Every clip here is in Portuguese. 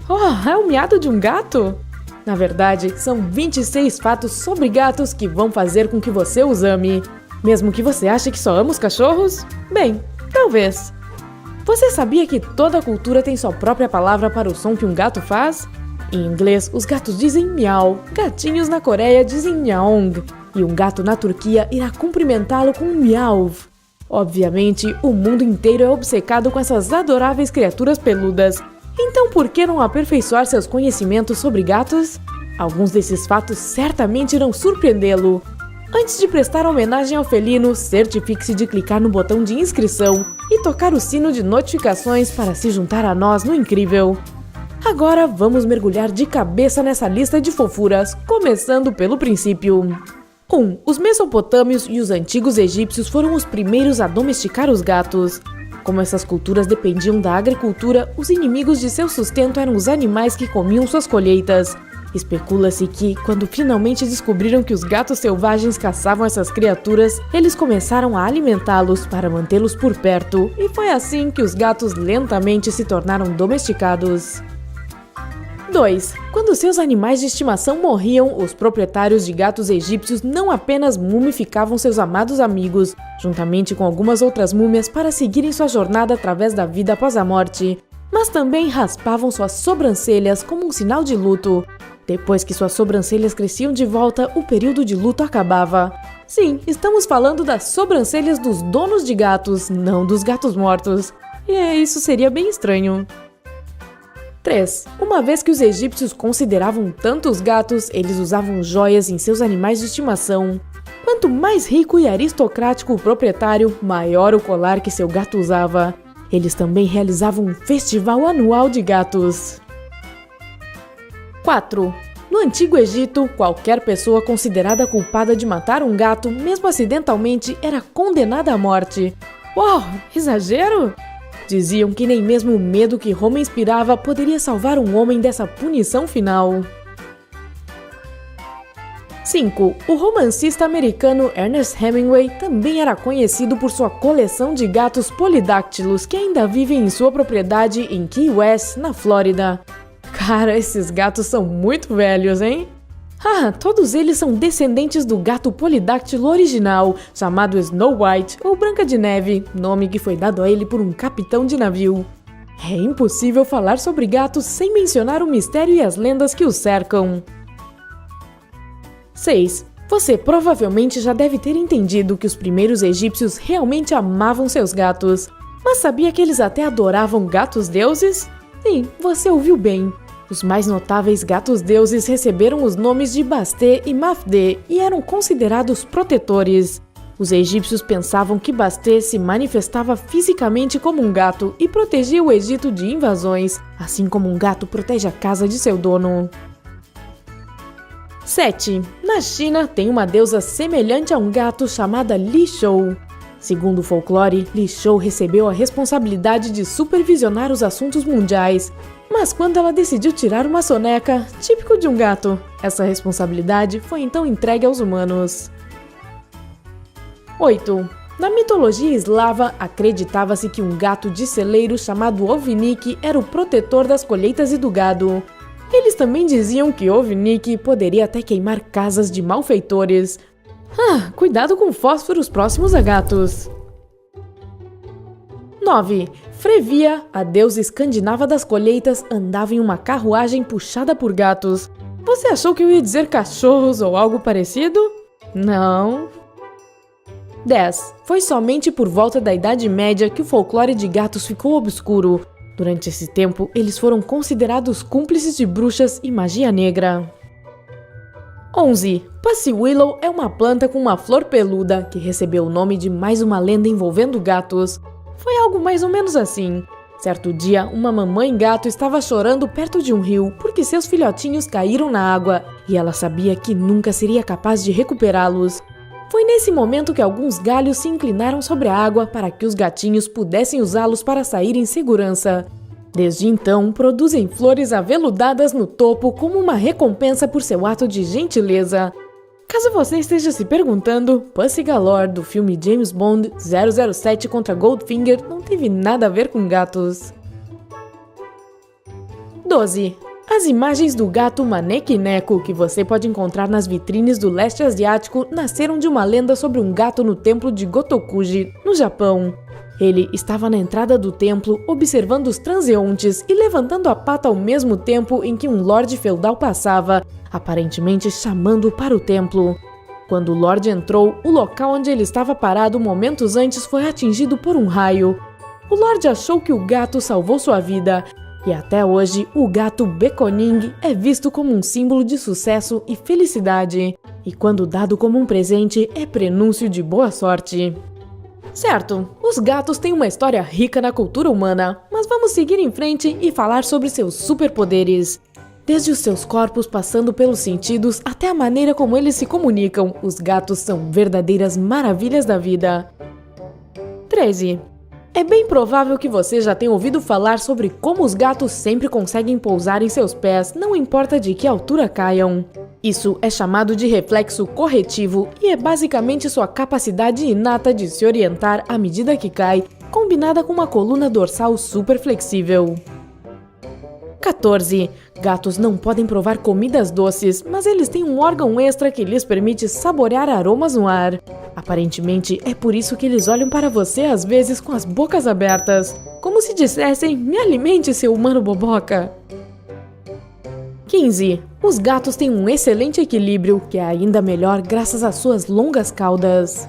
Oh, é o miado de um gato? Na verdade, são 26 fatos sobre gatos que vão fazer com que você os ame. Mesmo que você ache que só ama os cachorros? Bem, talvez. Você sabia que toda cultura tem sua própria palavra para o som que um gato faz? Em inglês, os gatos dizem miau, gatinhos na Coreia dizem nyaong, e um gato na Turquia irá cumprimentá-lo com um miau. Obviamente, o mundo inteiro é obcecado com essas adoráveis criaturas peludas. Então por que não aperfeiçoar seus conhecimentos sobre gatos? Alguns desses fatos certamente irão surpreendê-lo. Antes de prestar homenagem ao felino, certifique-se de clicar no botão de inscrição e tocar o sino de notificações para se juntar a nós no incrível. Agora vamos mergulhar de cabeça nessa lista de fofuras, começando pelo princípio. 1. Os mesopotâmios e os antigos egípcios foram os primeiros a domesticar os gatos. Como essas culturas dependiam da agricultura, os inimigos de seu sustento eram os animais que comiam suas colheitas. Especula-se que, quando finalmente descobriram que os gatos selvagens caçavam essas criaturas, eles começaram a alimentá-los para mantê-los por perto, e foi assim que os gatos lentamente se tornaram domesticados. 2. Quando seus animais de estimação morriam, os proprietários de gatos egípcios não apenas mumificavam seus amados amigos, juntamente com algumas outras múmias para seguirem sua jornada através da vida após a morte, mas também raspavam suas sobrancelhas como um sinal de luto. Depois que suas sobrancelhas cresciam de volta, o período de luto acabava. Sim, estamos falando das sobrancelhas dos donos de gatos, não dos gatos mortos. E isso seria bem estranho. 3. Uma vez que os egípcios consideravam tanto os gatos, eles usavam joias em seus animais de estimação. Quanto mais rico e aristocrático o proprietário, maior o colar que seu gato usava. Eles também realizavam um festival anual de gatos. 4. No Antigo Egito, qualquer pessoa considerada culpada de matar um gato, mesmo acidentalmente, era condenada à morte. Uau, exagero? Diziam que nem mesmo o medo que Roma inspirava poderia salvar um homem dessa punição final. 5. O romancista americano Ernest Hemingway também era conhecido por sua coleção de gatos polidáctilos que ainda vivem em sua propriedade em Key West, na Flórida. Cara, esses gatos são muito velhos, hein? Todos eles são descendentes do gato polidáctilo original, chamado Snow White ou Branca de Neve, nome que foi dado a ele por um capitão de navio. É impossível falar sobre gatos sem mencionar o mistério e as lendas que os cercam. 6. Você provavelmente já deve ter entendido que os primeiros egípcios realmente amavam seus gatos. Mas sabia que eles até adoravam gatos deuses? Sim, você ouviu bem. Os mais notáveis gatos deuses receberam os nomes de Bastet e Mafde e eram considerados protetores. Os egípcios pensavam que Bastet se manifestava fisicamente como um gato e protegia o Egito de invasões, assim como um gato protege a casa de seu dono. 7. Na China, tem uma deusa semelhante a um gato chamada Li Shou. Segundo o folclore, Li Shou recebeu a responsabilidade de supervisionar os assuntos mundiais. Mas quando ela decidiu tirar uma soneca, típico de um gato, essa responsabilidade foi então entregue aos humanos. 8. Na mitologia eslava, acreditava-se que um gato de celeiro chamado Ovnik era o protetor das colheitas e do gado. Eles também diziam que Ovnik poderia até queimar casas de malfeitores. Cuidado com fósforos próximos a gatos. 9. Frevia, a deusa escandinava das colheitas, andava em uma carruagem puxada por gatos. Você achou que eu ia dizer cachorros ou algo parecido? Não. 10. Foi somente por volta da Idade Média que o folclore de gatos ficou obscuro. Durante esse tempo, eles foram considerados cúmplices de bruxas e magia negra. 11. Pussy Willow é uma planta com uma flor peluda que recebeu o nome de mais uma lenda envolvendo gatos. Foi algo mais ou menos assim. Certo dia, uma mamãe gato estava chorando perto de um rio porque seus filhotinhos caíram na água e ela sabia que nunca seria capaz de recuperá-los. Foi nesse momento que alguns galhos se inclinaram sobre a água para que os gatinhos pudessem usá-los para sair em segurança. Desde então, produzem flores aveludadas no topo como uma recompensa por seu ato de gentileza. Caso você esteja se perguntando, Pussy Galore do filme James Bond 007 contra Goldfinger não teve nada a ver com gatos. 12. As imagens do gato Maneki-neko que você pode encontrar nas vitrines do leste asiático nasceram de uma lenda sobre um gato no templo de Gotokuji, no Japão. Ele estava na entrada do templo, observando os transeuntes e levantando a pata ao mesmo tempo em que um lorde feudal passava, aparentemente chamando-o para o templo. Quando o lorde entrou, o local onde ele estava parado momentos antes foi atingido por um raio. O lorde achou que o gato salvou sua vida, e até hoje o gato Bekoning é visto como um símbolo de sucesso e felicidade, e quando dado como um presente é prenúncio de boa sorte. Certo, os gatos têm uma história rica na cultura humana, mas vamos seguir em frente e falar sobre seus superpoderes. Desde os seus corpos passando pelos sentidos até a maneira como eles se comunicam, os gatos são verdadeiras maravilhas da vida. 13. É bem provável que você já tenha ouvido falar sobre como os gatos sempre conseguem pousar em seus pés, não importa de que altura caiam. Isso é chamado de reflexo corretivo e é basicamente sua capacidade inata de se orientar à medida que cai, combinada com uma coluna dorsal super flexível. 14. Gatos não podem provar comidas doces, mas eles têm um órgão extra que lhes permite saborear aromas no ar. Aparentemente, é por isso que eles olham para você às vezes com as bocas abertas, como se dissessem: me alimente, seu humano boboca. 15. Os gatos têm um excelente equilíbrio, que é ainda melhor graças às suas longas caudas.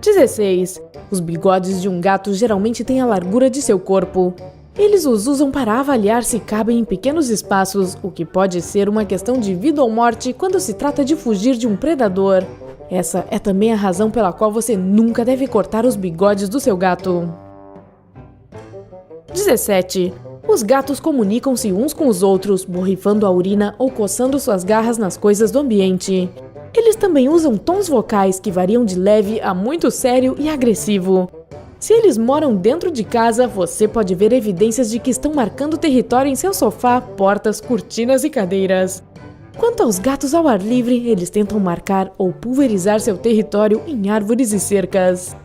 16. Os bigodes de um gato geralmente têm a largura de seu corpo. Eles os usam para avaliar se cabem em pequenos espaços, o que pode ser uma questão de vida ou morte quando se trata de fugir de um predador. Essa é também a razão pela qual você nunca deve cortar os bigodes do seu gato. 17. Os gatos comunicam-se uns com os outros, borrifando a urina ou coçando suas garras nas coisas do ambiente. Eles também usam tons vocais que variam de leve a muito sério e agressivo. Se eles moram dentro de casa, você pode ver evidências de que estão marcando território em seu sofá, portas, cortinas e cadeiras. Quanto aos gatos ao ar livre, eles tentam marcar ou pulverizar seu território em árvores e cercas.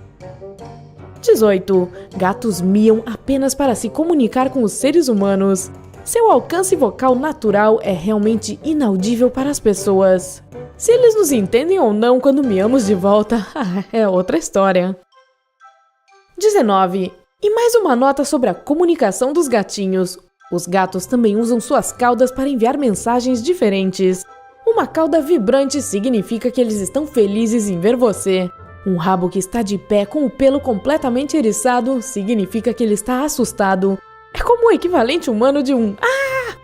18. Gatos miam apenas para se comunicar com os seres humanos. Seu alcance vocal natural é realmente inaudível para as pessoas. Se eles nos entendem ou não quando miamos de volta, é outra história. 19. E mais uma nota sobre a comunicação dos gatinhos. Os gatos também usam suas caudas para enviar mensagens diferentes. Uma cauda vibrante significa que eles estão felizes em ver você. Um rabo que está de pé com o pelo completamente eriçado significa que ele está assustado. É como o equivalente humano de um "ah!".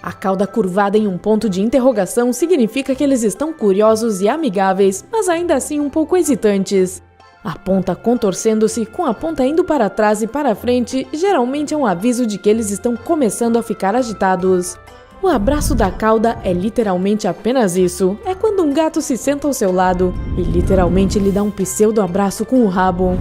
A cauda curvada em um ponto de interrogação significa que eles estão curiosos e amigáveis, mas ainda assim um pouco hesitantes. A ponta contorcendo-se, com a ponta indo para trás e para frente, geralmente é um aviso de que eles estão começando a ficar agitados. O abraço da cauda é literalmente apenas isso. É quando um gato se senta ao seu lado e literalmente lhe dá um pseudo-abraço com o rabo.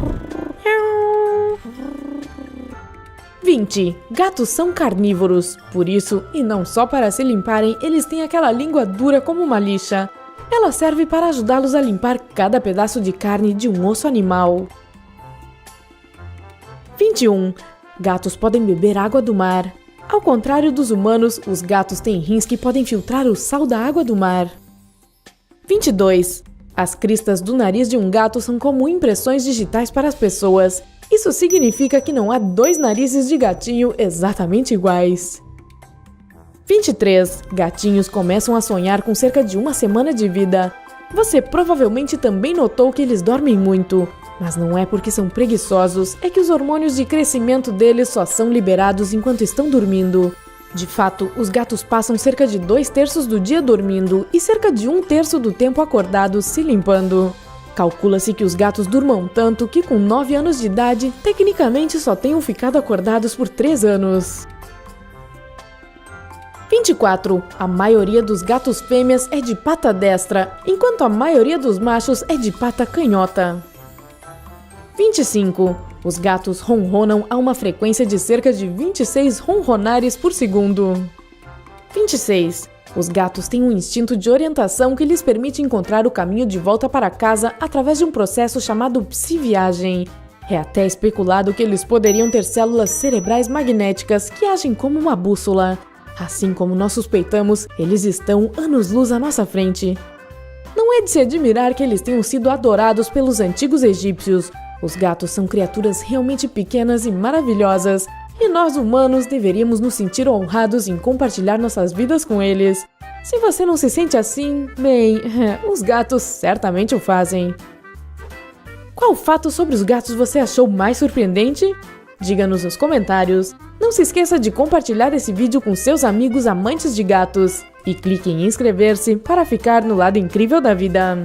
20. Gatos são carnívoros. Por isso, e não só para se limparem, eles têm aquela língua dura como uma lixa. Ela serve para ajudá-los a limpar cada pedaço de carne de um osso animal. 21. Gatos podem beber água do mar. Ao contrário dos humanos, os gatos têm rins que podem filtrar o sal da água do mar. 22. As cristas do nariz de um gato são como impressões digitais para as pessoas. Isso significa que não há dois narizes de gatinho exatamente iguais. 23. Gatinhos começam a sonhar com cerca de uma semana de vida. Você provavelmente também notou que eles dormem muito. Mas não é porque são preguiçosos, é que os hormônios de crescimento deles só são liberados enquanto estão dormindo. De fato, os gatos passam cerca de 2/3 do dia dormindo e cerca de 1/3 do tempo acordados se limpando. Calcula-se que os gatos durmam tanto que com 9 anos de idade, tecnicamente só tenham ficado acordados por 3 anos. 24. A maioria dos gatos fêmeas é de pata destra, enquanto a maioria dos machos é de pata canhota. 25. Os gatos ronronam a uma frequência de cerca de 26 ronronares por segundo. 26. Os gatos têm um instinto de orientação que lhes permite encontrar o caminho de volta para casa através de um processo chamado psiviagem. É até especulado que eles poderiam ter células cerebrais magnéticas que agem como uma bússola. Assim como nós suspeitamos, eles estão anos-luz à nossa frente. Não é de se admirar que eles tenham sido adorados pelos antigos egípcios. Os gatos são criaturas realmente pequenas e maravilhosas, e nós humanos deveríamos nos sentir honrados em compartilhar nossas vidas com eles. Se você não se sente assim, bem, os gatos certamente o fazem. Qual fato sobre os gatos você achou mais surpreendente? Diga-nos nos comentários. Não se esqueça de compartilhar esse vídeo com seus amigos amantes de gatos. E clique em inscrever-se para ficar no lado incrível da vida.